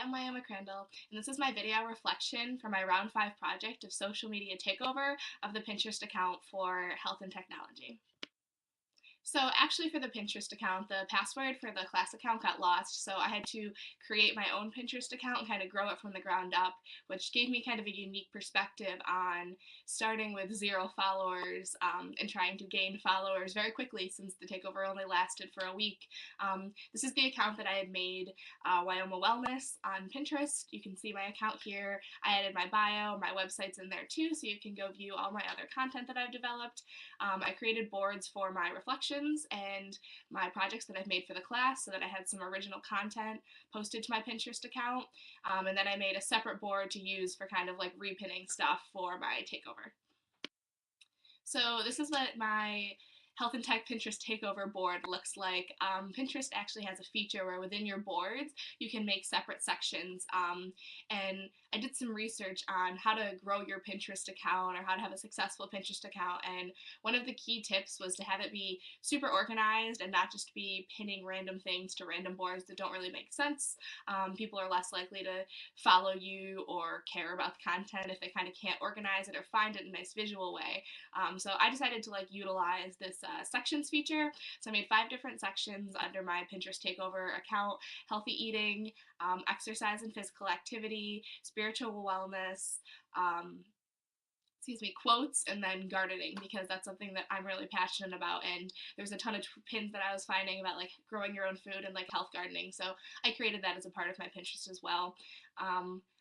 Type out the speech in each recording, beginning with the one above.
I'm Emma Crandall, and this is my video reflection for my Round 5 project of social media takeover of the Pinterest account for health and technology. So actually for the Pinterest account, the password for the class account got lost, so I had to create my own Pinterest account and kind of grow it from the ground up, which gave me kind of a unique perspective on starting with 0 followers and trying to gain followers very quickly since the takeover only lasted for a week. This is the account that I had made, Wyoma Wellness on Pinterest. You can see my account here. I added my bio, my website's in there too, so you can go view all my other content that I've developed. I created boards for my reflections and my projects that I've made for the class so that I had some original content posted to my Pinterest account. And then I made a separate board to use for kind of like repinning stuff for my takeover. So this is what my Health and Tech Pinterest Takeover board looks like. Pinterest actually has a feature where within your boards you can make separate sections, and I did some research on how to grow your Pinterest account or how to have a successful Pinterest account, and one of the key tips was to have it be super organized and not just be pinning random things to random boards that don't really make sense. People are less likely to follow you or care about the content if they kind of can't organize it or find it in a nice visual way. So I decided to utilize this sections feature. So I made 5 different sections under my Pinterest Takeover account: healthy eating, exercise and physical activity, spiritual wellness, quotes, and then gardening, because that's something that I'm really passionate about, and there's a ton of pins that I was finding about growing your own food and health gardening, so I created that as a part of my Pinterest as well.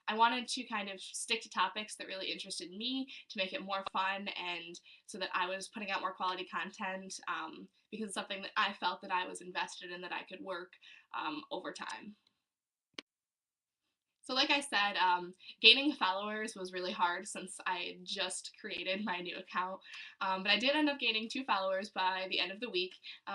I wanted to kind of stick to topics that really interested me to make it more fun, and so that I was putting out more quality content, because it's something that I felt that I was invested in, that I could work over time. So like I said, gaining followers was really hard since I just created my new account, but I did end up gaining 2 followers by the end of the week,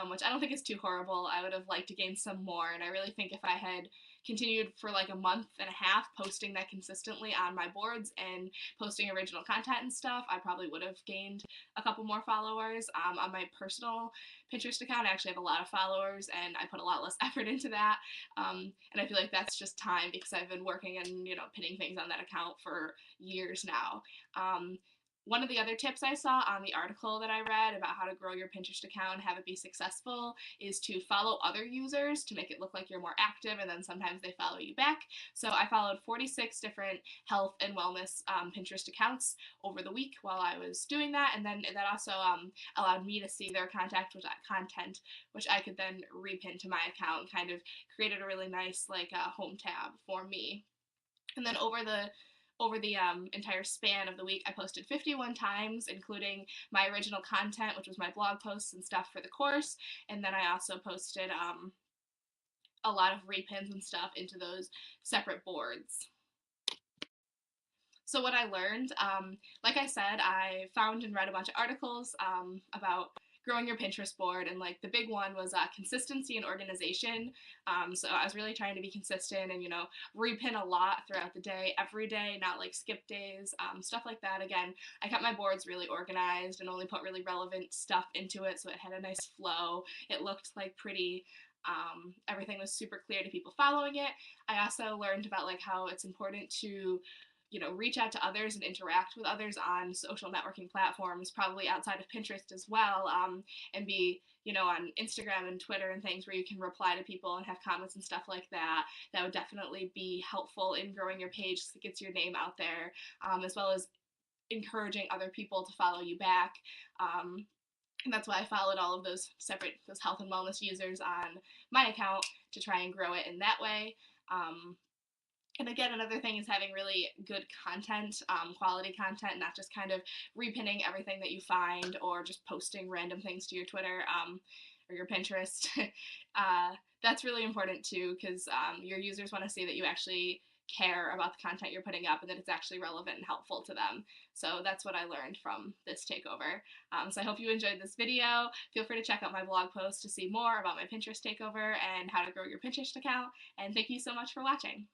which I don't think is too horrible. I would have liked to gain some more, and I really think if I had continued for a month and a half posting that consistently on my boards and posting original content and stuff, I probably would have gained a couple more followers. On my personal Pinterest account, I actually have a lot of followers, and I put a lot less effort into that, and I feel like that's just time because I've been working and pinning things on that account for years now. One of the other tips I saw on the article that I read about how to grow your Pinterest account and have it be successful is to follow other users to make it look like you're more active, and then sometimes they follow you back. So I followed 46 different health and wellness Pinterest accounts over the week while I was doing that, and then that also allowed me to see their content, which I could then repin to my account and kind of created a really nice home tab for me. And then over the entire span of the week, I posted 51 times, including my original content, which was my blog posts and stuff for the course, and then I also posted a lot of repins and stuff into those separate boards. So what I learned, like I said, I found and read a bunch of articles about growing your Pinterest board, and the big one was consistency and organization. So I was really trying to be consistent and repin a lot throughout the day, every day, not skip days, stuff like that. Again, I kept my boards really organized and only put really relevant stuff into it, so it had a nice flow. It looked pretty. Everything was super clear to people following it. I also learned about how it's important to reach out to others and interact with others on social networking platforms, probably outside of Pinterest as well, and be, on Instagram and Twitter and things where you can reply to people and have comments and stuff like that. That would definitely be helpful in growing your page because it gets your name out there, as well as encouraging other people to follow you back. And that's why I followed all of those health and wellness users on my account to try and grow it in that way. And again, another thing is having really good content, quality content, not just kind of repinning everything that you find or just posting random things to your Twitter or your Pinterest. That's really important too, because your users want to see that you actually care about the content you're putting up and that it's actually relevant and helpful to them. So that's what I learned from this takeover. So I hope you enjoyed this video. Feel free to check out my blog post to see more about my Pinterest takeover and how to grow your Pinterest account. And thank you so much for watching.